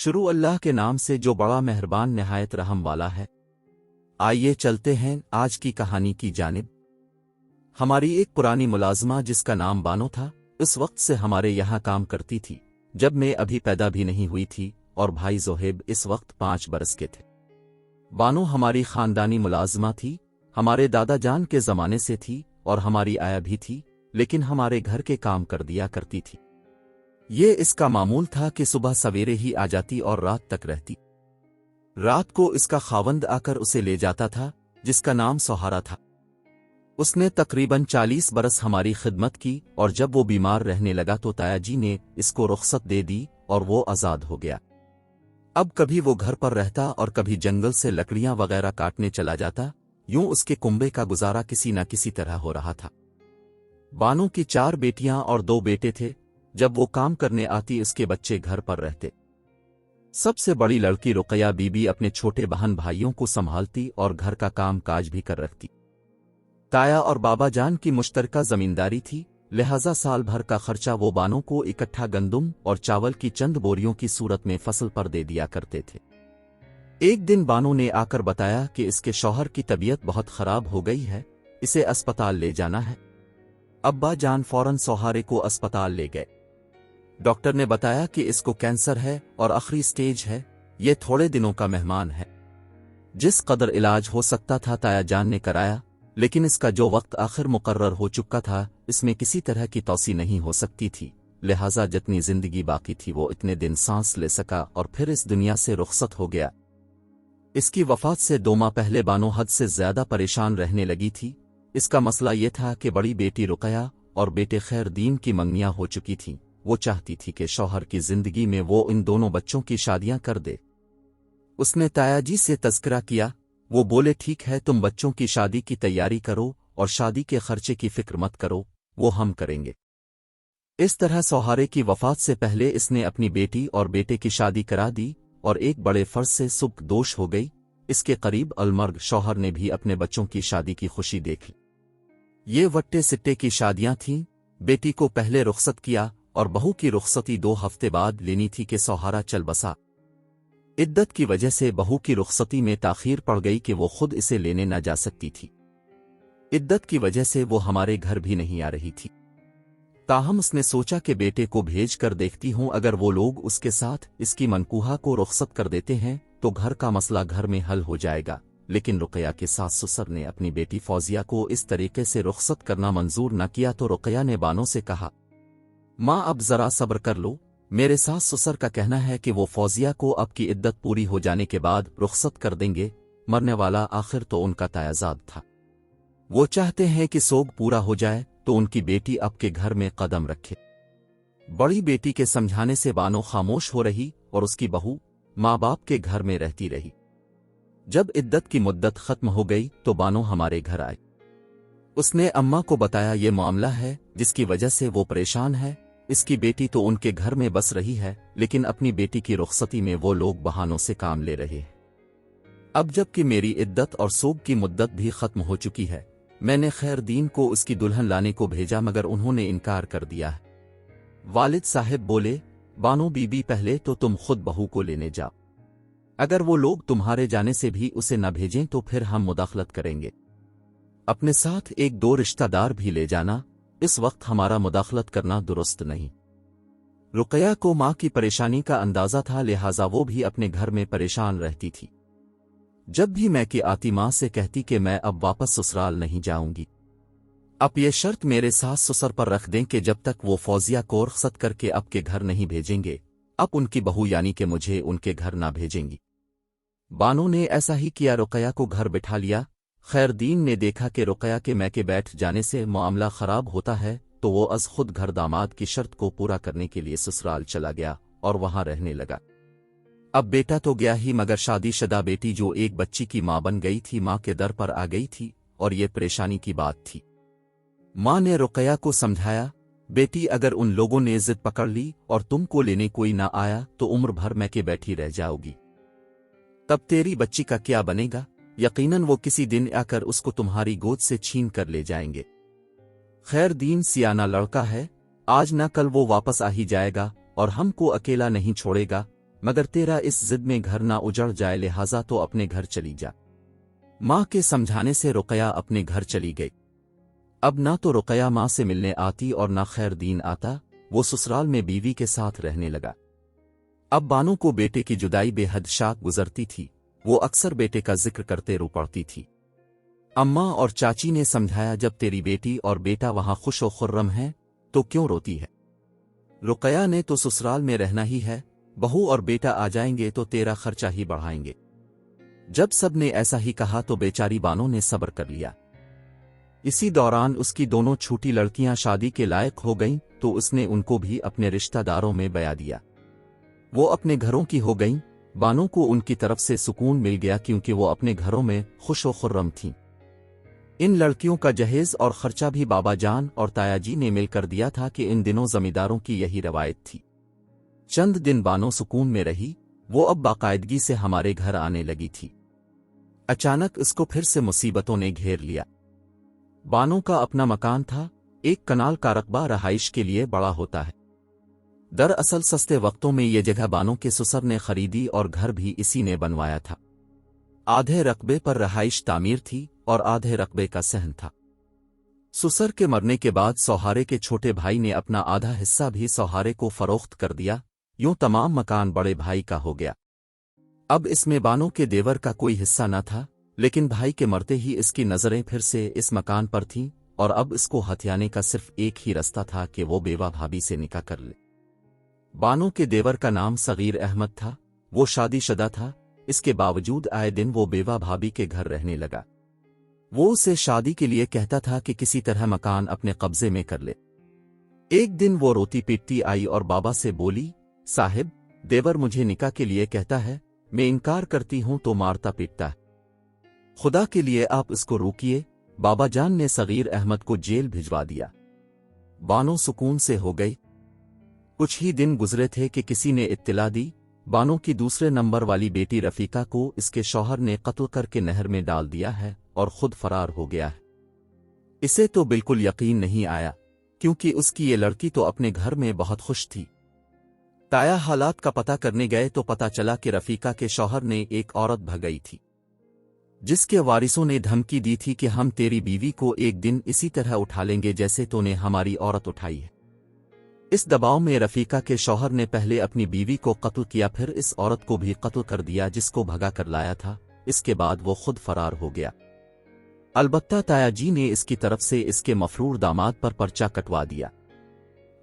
शुरू अल्लाह के नाम से जो बड़ा मेहरबान निहायत रहम वाला है। आइए चलते हैं आज की कहानी की जानिब। हमारी एक पुरानी मुलाजमा जिसका नाम बानो था, उस वक्त से हमारे यहाँ काम करती थी जब मैं अभी पैदा भी नहीं हुई थी और भाई जोहेब इस वक्त 5 बरस के थे। बानो हमारी खानदानी मुलाजमा थी, हमारे दादा जान के ज़माने से थी और हमारी आया भी थी, लेकिन हमारे घर के काम कर दिया करती थी। ये इसका मामूल था कि सुबह सवेरे ही आ जाती और रात तक रहती। रात को इसका खावंद आकर उसे ले जाता था, जिसका नाम सोहारा था। उसने तकरीबन 40 बरस हमारी खिदमत की और जब वो बीमार रहने लगा तो ताया जी ने इसको रुख्सत दे दी और वो आज़ाद हो गया। अब कभी वो घर पर रहता और कभी जंगल से लकड़ियां वगैरह काटने चला जाता। यूं उसके कुंबे का गुजारा किसी न किसी तरह हो रहा था। बानो की 4 बेटियां और 2 बेटे थे। जब वो काम करने आती उसके बच्चे घर पर रहते। सबसे बड़ी लड़की रुकैया बीबी अपने छोटे बहन भाइयों को संभालती और घर का काम काज भी कर रखती। ताया और बाबा जान की मुश्तरका जमींदारी थी, लिहाजा साल भर का खर्चा वो बानो को इकट्ठा गंदुम और चावल की चंद बोरियों की सूरत में फसल पर दे दिया करते थे। एक दिन बानो ने आकर बताया कि इसके शौहर की तबीयत बहुत खराब हो गई है, इसे अस्पताल ले जाना है। अब्बा जान फौरन सोहारे को अस्पताल ले गए। डॉक्टर ने बताया कि इसको कैंसर है और आखिरी स्टेज है, ये थोड़े दिनों का मेहमान है। जिस कदर इलाज हो सकता था ताया जान ने कराया, लेकिन इसका जो वक्त आखिर मुकर्रर हो चुका था इसमें किसी तरह की तौसी नहीं हो सकती थी, लिहाजा जितनी जिंदगी बाकी थी वो इतने दिन सांस ले सका और फिर इस दुनिया से रुखसत हो गया। इसकी वफात से 2 माह पहले बानो हद से ज्यादा परेशान रहने लगी थी। इसका मसला ये था कि बड़ी बेटी रुकैया और बेटे खैरदीन की मंगनियां हो चुकी थीं। वो चाहती थी कि शौहर की जिंदगी में वो इन दोनों बच्चों की शादियां कर दे। उसने ताया जी से तज़किरा किया। वो बोले ठीक है, तुम बच्चों की शादी की तैयारी करो और शादी के खर्चे की फिक्र मत करो, वो हम करेंगे। इस तरह सोहारे की वफात से पहले इसने अपनी बेटी और बेटे की शादी करा दी और एक बड़े फर्ज से सुबह दोष हो गई। इसके करीब अलमर्ग शौहर ने भी अपने बच्चों की शादी की खुशी देख ली। ये वट्टे सिट्टे की शादियां थीं। बेटी को पहले रुखसत किया और बहू की रुखसती 2 हफ्ते बाद लेनी थी कि सोहारा चल बसा। इद्दत की वजह से बहू की रुखसती में ताखीर पड़ गई कि वो खुद इसे लेने न जा सकती थी। इद्दत की वजह से वो हमारे घर भी नहीं आ रही थी। ताहम उसने सोचा कि बेटे को भेज कर देखती हूं, अगर वो लोग उसके साथ इसकी मनकूहा को रुखसत कर देते हैं तो घर का मसला घर में हल हो जाएगा। लेकिन रुकैया के सास ससुर ने अपनी बेटी फौजिया को इस तरीके से रुखसत करना मंजूर न किया तो रुकैया ने बानो से कहा, माँ अब जरा सब्र कर लो, मेरे सास ससुर का कहना है कि वो फौजिया को अब की इद्दत पूरी हो जाने के बाद रुखसत कर देंगे। मरने वाला आखिर तो उनका तायाजाद था। वो चाहते हैं कि सोग पूरा हो जाए तो उनकी बेटी अब के घर में कदम रखे। बड़ी बेटी के समझाने से बानो खामोश हो रही और उसकी बहू माँ बाप के घर में रहती रही। जब इद्दत की मुद्दत खत्म हो गई तो बानो हमारे घर आई। उसने अम्मा को बताया ये मामला है जिसकी वजह से वो परेशान है। इसकी बेटी तो उनके घर में बस रही है, लेकिन अपनी बेटी की रुखसती में वो लोग बहानों से काम ले रहे हैं। अब जबकि मेरी इद्दत और सोग की मुद्दत भी खत्म हो चुकी है, मैंने खैरदीन को उसकी दुल्हन लाने को भेजा मगर उन्होंने इनकार कर दिया है। वालिद साहब बोले, बानो बीबी पहले तो तुम खुद बहू को लेने जाओ। अगर वो लोग तुम्हारे जाने से भी उसे न भेजें तो फिर हम मुदाखलत करेंगे। अपने साथ 1-2 रिश्तेदार भी ले जाना, इस वक्त हमारा मुदाखलत करना दुरुस्त नहीं। रुकैया को माँ की परेशानी का अंदाजा था, लिहाजा वो भी अपने घर में परेशान रहती थी। जब भी मैं कि आती माँ से कहती कि मैं अब वापस ससुराल नहीं जाऊंगी। अब ये शर्त मेरे सास ससुर पर रख दें कि जब तक वो फौजिया को रुखसत करके अब के घर नहीं भेजेंगे, अब उनकी बहू यानी कि मुझे उनके घर ना भेजेंगी। बानो ने ऐसा ही किया, रुकैया को घर बिठा लिया। खैरदीन ने देखा कि रुकैया के मैके बैठ जाने से मामला खराब होता है तो वो अज खुद घर दामाद की शर्त को पूरा करने के लिए ससुराल चला गया और वहां रहने लगा। अब बेटा तो गया ही मगर शादीशुदा बेटी जो एक बच्ची की मां बन गई थी, मां के दर पर आ गई थी और ये परेशानी की बात थी। मां ने रुकैया को समझाया, बेटी अगर उन लोगों ने जिद पकड़ ली और तुमको लेने कोई ना आया तो उम्र भर मैके बैठी रह जाओगी। तब तेरी बच्ची का क्या बनेगा? यकीनन वो किसी दिन आकर उसको तुम्हारी गोद से छीन कर ले जाएंगे। खैरदीन सियाना लड़का है, आज न कल वो वापस आ ही जाएगा और हमको अकेला नहीं छोड़ेगा। मगर तेरा इस जिद में घर ना उजड़ जाए, लिहाजा तो अपने घर चली जा। माँ के समझाने से रुकया अपने घर चली गई। अब ना तो रुकया माँ से मिलने आती और ना खैर दीन आता। वो ससुराल में बीवी के साथ रहने लगा। अब बानो को बेटे की जुदाई बेहद शाक गुजरती थी। वो अक्सर बेटे का जिक्र करते रो पड़ती थी। अम्मा और चाची ने समझाया, जब तेरी बेटी और बेटा वहां खुश व खुर्रम हैं तो क्यों रोती है? रुकया ने तो ससुराल में रहना ही है, बहू और बेटा आ जाएंगे तो तेरा खर्चा ही बढ़ाएंगे। जब सब ने ऐसा ही कहा तो बेचारी बानो ने सब्र कर लिया। इसी दौरान उसकी दोनों छोटी लड़कियां शादी के लायक हो गईं तो उसने उनको भी अपने रिश्तेदारों में बया दिया। वो अपने घरों की हो गईं। बानो को उनकी तरफ से सुकून मिल गया क्योंकि वो अपने घरों में खुश व खुर्रम थीं। इन लड़कियों का जहेज और खर्चा भी बाबा जान और ताया जी ने मिलकर दिया था कि इन दिनों जमींदारों की यही रवायत थी। चंद दिन बानो सुकून में रही। वो अब बाकायदगी से हमारे घर आने लगी थी। अचानक इसको फिर से मुसीबतों ने घेर लिया। बानो का अपना मकान था। एक कनाल का रकबा रहाइश के लिए बड़ा होता है। दरअसल सस्ते वक्तों में ये जगह बानो के ससुर ने खरीदी और घर भी इसी ने बनवाया था। आधे रकबे पर रहाइश तामीर थी और आधे रकबे का सहन था। ससुर के मरने के बाद सौहारे के छोटे भाई ने अपना आधा हिस्सा भी सौहारे को फरोख्त कर दिया। यूं तमाम मकान बड़े भाई का हो गया। अब इसमें बानो के देवर का कोई हिस्सा न था, लेकिन भाई के मरते ही इसकी नजरें फिर से इस मकान पर थीं और अब इसको हथियाने का सिर्फ एक ही रास्ता था कि वो बेवा भाभी से निकाह कर ले। बानो के देवर का नाम सगीर अहमद था। वो शादीशुदा था। इसके बावजूद आए दिन वो बेवा भाभी के घर रहने लगा। वो उसे शादी के लिए कहता था कि किसी तरह मकान अपने कब्जे में कर ले। एक दिन वो रोती पीटती आई और बाबा से बोली, साहिब, देवर मुझे निकाह के लिए कहता है, मैं इनकार करती हूं तो मारता पीटता है। खुदा के लिए आप इसको रोकिए। बाबा जान ने सगीर अहमद को जेल भिजवा दिया। बानो सुकून से हो गई। कुछ ही दिन गुजरे थे कि किसी ने इत्तला दी, बानो की दूसरे नंबर वाली बेटी रफीका को इसके शौहर ने कत्ल करके नहर में डाल दिया है और खुद फरार हो गया है। इसे तो बिल्कुल यकीन नहीं आया क्योंकि उसकी ये लड़की तो अपने घर में बहुत खुश थी। ताया हालात का पता करने गए तो पता चला कि रफीका के शौहर ने एक औरत भगाई थी, जिसके वारिसों ने धमकी दी थी कि हम तेरी बीवी को एक दिन इसी तरह उठा लेंगे जैसे तूने हमारी औरत उठाई है। इस दबाव में रफीका के शौहर ने पहले अपनी बीवी को कत्ल किया, फिर इस औरत को भी कत्ल कर दिया जिसको भगा कर लाया था। इसके बाद वो खुद फरार हो गया। अलबत्ता ताया जी ने इसकी तरफ से इसके मफरूर दामाद पर पर्चा कटवा दिया।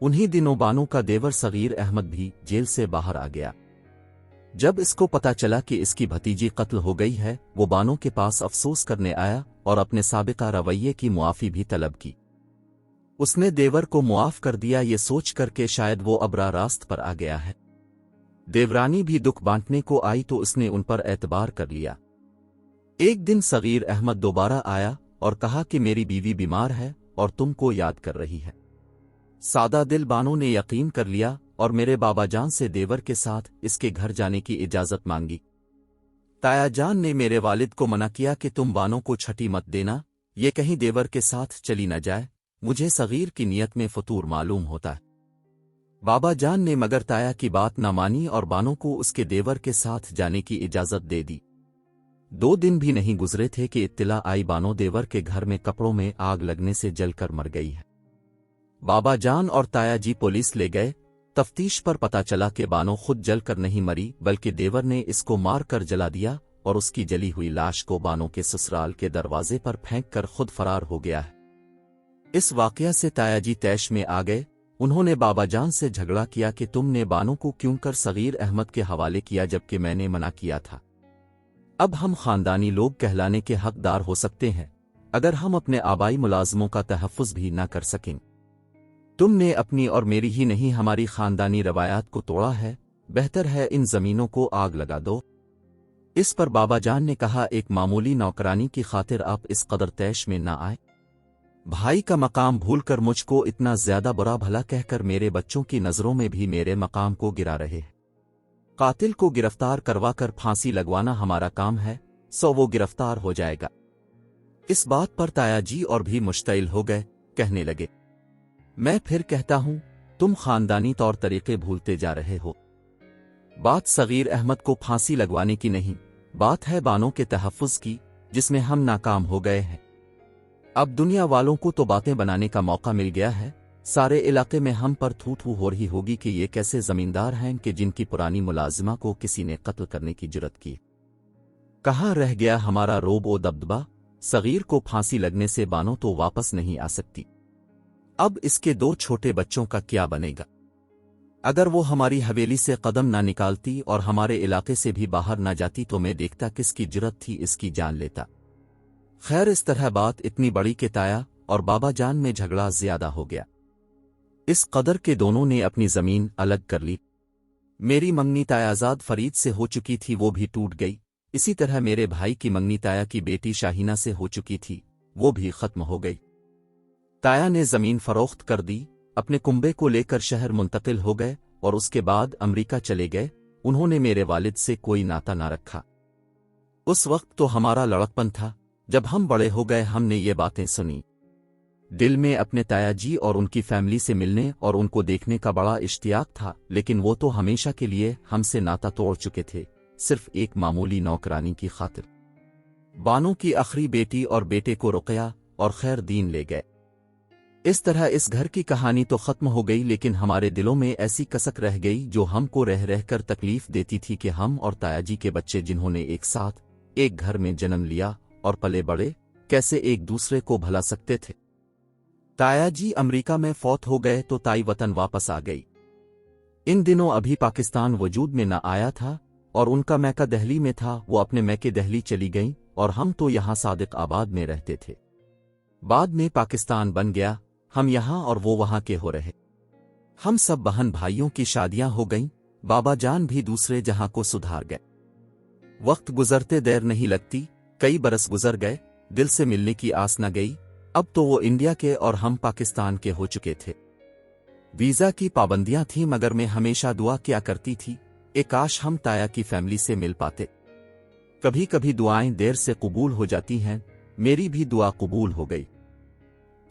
उन्हीं दिनों बानो का देवर सगीर अहमद भी जेल से बाहर आ गया। जब इसको पता चला कि इसकी भतीजी कत्ल हो गई है, वो बानो के पास अफसोस करने आया और अपने साबिका रवैये की मुआफ़ी भी तलब की। उसने देवर को मुआफ कर दिया, ये सोच कर के शायद वो अब रास्त पर आ गया है। देवरानी भी दुख बांटने को आई तो उसने उन पर एतबार कर लिया। एक दिन सगीर अहमद दोबारा आया और कहा कि मेरी बीवी बीमार है और तुमको याद कर रही है। सादा दिल बानो ने यकीन कर लिया और मेरे बाबा जान से देवर के साथ इसके घर जाने की इजाजत मांगी। ताया जान ने मेरे वालिद को मना किया कि तुम बानो को छठी मत देना, ये कहीं देवर के साथ चली न जाए, मुझे सगीर की नियत में फतूर मालूम होता है। बाबा जान ने मगर ताया की बात न मानी और बानो को उसके देवर के साथ जाने की इजाजत दे दी। 2 दिन भी नहीं गुजरे थे कि इत्तिला आई बानो देवर के घर में कपड़ों में आग लगने से जलकर मर गई है। बाबा जान और ताया जी पुलिस ले गए। तफ्तीश पर पता चला कि बानो खुद जलकर नहीं मरी बल्कि देवर ने इसको मार कर जला दिया और उसकी जली हुई लाश को बानो के ससुराल के दरवाजे पर फेंक कर खुद फरार हो गया है। इस वाकया से ताया जी तैश में आ गए। उन्होंने बाबा जान से झगड़ा किया कि तुमने बानो को क्यों कर सगीर अहमद के हवाले किया जबकि मैंने मना किया था। अब हम खानदानी लोग कहलाने के हकदार हो सकते हैं अगर हम अपने आबाई मुलाजमों का तहफ़्फ़ुज़ भी न कर सकें। तुमने अपनी और मेरी ही नहीं हमारी खानदानी रवायात को तोड़ा है, बेहतर है इन जमीनों को आग लगा दो। इस पर बाबा जान ने कहा, एक मामूली नौकरानी की खातिर आप इस कदर तैश में ना आए। भाई का मकाम भूलकर मुझको इतना ज्यादा बुरा भला कहकर मेरे बच्चों की नजरों में भी मेरे मकाम को गिरा रहे हैं। कातिल को गिरफ्तार करवा कर फांसी लगवाना हमारा काम है, सो वो गिरफ्तार हो जाएगा। इस बात पर ताया जी और भी मुश्तइल हो गए, कहने लगे, मैं फिर कहता हूं तुम खानदानी तौर तरीके भूलते जा रहे हो। بات صغیر احمد کو پھانسی لگوانے کی نہیں، بات ہے بانوں کے تحفظ کی، جس میں ہم ناکام ہو گئے ہیں۔ اب دنیا والوں کو تو باتیں بنانے کا موقع مل گیا ہے، سارے علاقے میں ہم پر تھو تھو ہو رہی ہوگی کہ یہ کیسے زمیندار ہیں کہ جن کی پرانی ملازمہ کو کسی نے قتل کرنے کی جرت کی۔ کہاں رہ گیا ہمارا روب و دبدبا؟ صغیر کو پھانسی لگنے سے بانو تو واپس نہیں آ سکتی، اب اس کے 2 چھوٹے بچوں کا کیا بنے گا؟ اگر وہ ہماری حویلی سے قدم نہ نکالتی اور ہمارے علاقے سے بھی باہر نہ جاتی تو میں دیکھتا کس کی جرت تھی اس کی جان لیتا۔ خیر، اس طرح بات اتنی بڑی کہ تایا اور بابا جان میں جھگڑا زیادہ ہو گیا، اس قدر کے دونوں نے اپنی زمین الگ کر لی۔ میری منگنی تایا آزاد فرید سے ہو چکی تھی، وہ بھی ٹوٹ گئی، اسی طرح میرے بھائی کی منگنی تایا کی بیٹی شاہینہ سے ہو چکی تھی، وہ بھی ختم ہو گئی۔ تایا نے زمین فروخت کر دی، اپنے کنبے کو لے کر شہر منتقل ہو گئے اور اس کے بعد امریکہ چلے گئے۔ انہوں نے میرے والد سے کوئی ناتا نہ رکھا۔ اس وقت تو ہمارا لڑکپن تھا، جب ہم بڑے ہو گئے ہم نے یہ باتیں سنی۔ دل میں اپنے تایا جی اور ان کی فیملی سے ملنے اور ان کو دیکھنے کا بڑا اشتیاق تھا، لیکن وہ تو ہمیشہ کے لیے ہم سے ناتا توڑ چکے تھے، صرف ایک معمولی نوکرانی کی خاطر۔ بانو کی آخری بیٹی اور بیٹے کو رقیہ اور خیر دین لے گئے۔ اس طرح اس گھر کی کہانی تو ختم ہو گئی، لیکن ہمارے دلوں میں ایسی کسک رہ گئی جو ہم کو رہ رہ کر تکلیف دیتی تھی کہ ہم اور تایا جی کے بچے جنہوں نے ایک ساتھ ایک گھر میں جنم لیا اور پلے بڑے، کیسے ایک دوسرے کو بھلا سکتے تھے۔ تایا جی امریکہ میں فوت ہو گئے تو تائی وطن واپس آ گئی۔ ان دنوں ابھی پاکستان وجود میں نہ آیا تھا اور ان کا میکہ دہلی میں تھا، وہ اپنے میکے دہلی چلی گئیں اور ہم تو یہاں صادق آباد میں رہتے تھے۔ بعد میں پاکستان بن گیا، ہم یہاں اور وہ وہاں کے ہو رہے۔ ہم سب بہن بھائیوں کی شادیاں ہو گئیں، بابا جان بھی دوسرے جہاں کو سدھار گئے۔ وقت گزرتے دیر نہیں لگتی، کئی برس گزر گئے، دل سے ملنے کی آس نہ گئی۔ اب تو وہ انڈیا کے اور ہم پاکستان کے ہو چکے تھے۔ ویزا کی پابندیاں تھیں، مگر میں ہمیشہ دعا کیا کرتی تھی اے کاش ہم تایا کی فیملی سے مل پاتے۔ کبھی کبھی دعائیں دیر سے قبول ہو جاتی ہیں، میری بھی دعا قبول ہو گئی۔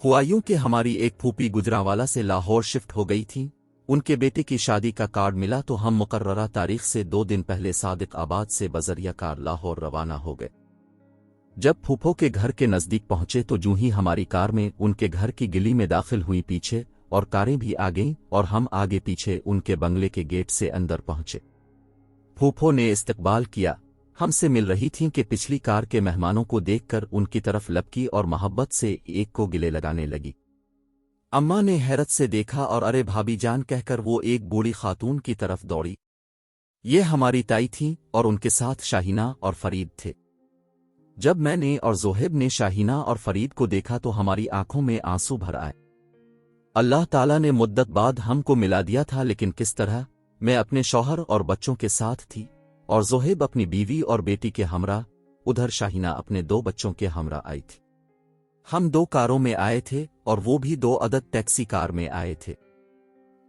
ہوا یوں کہ ہماری ایک پھوپھی گجرانوالہ سے لاہور شفٹ ہو گئی تھیں، ان کے بیٹے کی شادی کا کارڈ ملا تو ہم مقررہ تاریخ سے 2 دن پہلے صادق آباد سے بذریعہ کار لاہور روانہ ہو گئے۔ جب پھوپھو کے گھر کے نزدیک پہنچے تو جوں ہی ہماری کار میں ان کے گھر کی گلی میں داخل ہوئی پیچھے، اور کاریں بھی آ گئیں اور ہم آگے پیچھے ان کے بنگلے کے گیٹ سے اندر پہنچے۔ پھوپھو نے استقبال کیا، ہم سے مل رہی تھیں کہ پچھلی کار کے مہمانوں کو دیکھ کر ان کی طرف لپکی اور محبت سے ایک کو گلے لگانے لگی۔ اماں نے حیرت سے دیکھا اور ارے بھابی جان کہہ کر وہ ایک بوڑھی خاتون کی طرف دوڑی۔ یہ ہماری تائی تھیں اور ان کے ساتھ شاہینہ اور فرید تھے۔ جب میں نے اور زوہب نے شاہینہ اور فرید کو دیکھا تو ہماری آنکھوں میں آنسو بھر آئے۔ اللہ تعالیٰ نے مدت بعد ہم کو ملا دیا تھا، لیکن کس طرح؟ میں اپنے شوہر اور بچوں کے ساتھ تھی اور زوہب اپنی بیوی اور بیٹی کے ہمراہ، ادھر شاہینہ اپنے 2 بچوں کے ہمراہ آئی تھی۔ ہم 2 کاروں میں آئے تھے اور وہ بھی 2 عدد ٹیکسی کار میں آئے تھے۔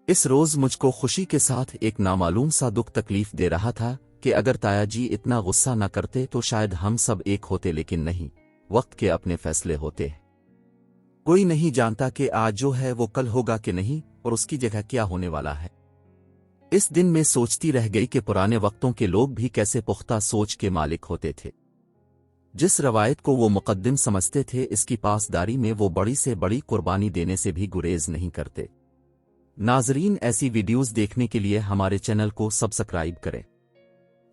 اس روز مجھ کو خوشی کے ساتھ ایک نامعلوم سا دکھ تکلیف دے رہا تھا کہ اگر تایا جی اتنا غصہ نہ کرتے تو شاید ہم سب ایک ہوتے، لیکن نہیں، وقت کے اپنے فیصلے ہوتے ہیں۔ کوئی نہیں جانتا کہ آج جو ہے وہ کل ہوگا کہ نہیں، اور اس کی جگہ کیا ہونے والا ہے۔ اس دن میں سوچتی رہ گئی کہ پرانے وقتوں کے لوگ بھی کیسے پختہ سوچ کے مالک ہوتے تھے۔ جس روایت کو وہ مقدم سمجھتے تھے، اس کی پاسداری میں وہ بڑی سے بڑی قربانی دینے سے بھی گریز نہیں کرتے۔ ناظرین، ایسی ویڈیوز دیکھنے کے لیے ہمارے چینل کو سبسکرائب کریں۔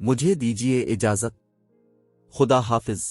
مجھے دیجیے اجازت، خدا حافظ۔